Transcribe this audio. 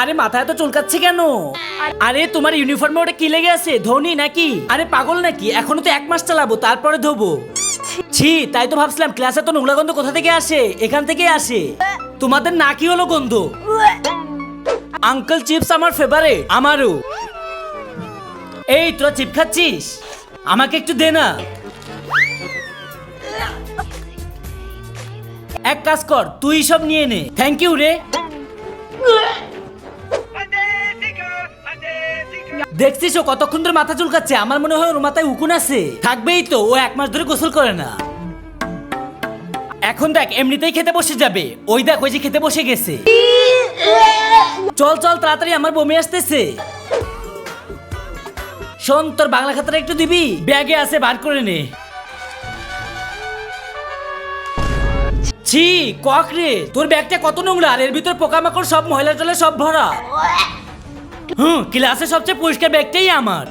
আরে মাথায় তো চুলকাচ্ছে কেন? আরে তোমার ইউনিফর্মে ওটা কি লেগে আছে? ধোনি নাকি? আরে পাগল নাকি? এখনো তো 1 মাস চালাবো, তারপরে ধোবো। ছি, তাই তো ভাবছিলাম ক্লাসে তো নোংরা গন্ধ কোথা থেকে আসে? এখান থেকে আসে। তোমাদের না কি হলো গন্ধ? আঙ্কেল চিপস আমার ফেভারিট। আমারও। এই তোরা চিপ খাচ্ছিস? আমাকে একটু দে না। এক কাজ কর, তুই সব নিয়ে নে। থ্যাংক ইউ রে। দেখছিস ও কতক্ষণ ধরে মাথা চুলকাচ্ছে? আমার মনে হয় ওর মাথায় উকুন আছে। থাকবেই তো, ও 1 মাস ধরে গোসল করে না। এখন দেখ এমনিতেই খেতে বসে যাবে। ওই দেখ ওই যে খেতে বসে গেছে। চল চল তাড়াতাড়ি, আমার বমি আসতেছে। শোন, তোর বাংলা খাতাটা একটু দিবি? ব্যাগে আছে, বার করে নে। ছি, কক রে, তোর ব্যাগটা কত নোংরা, আর এর ভিতর পোকামাকড় সব ময়লা টলা সব ভরা। ক্লাসে সবচেয়ে পরিষ্কার ব্যাগটাই আমার।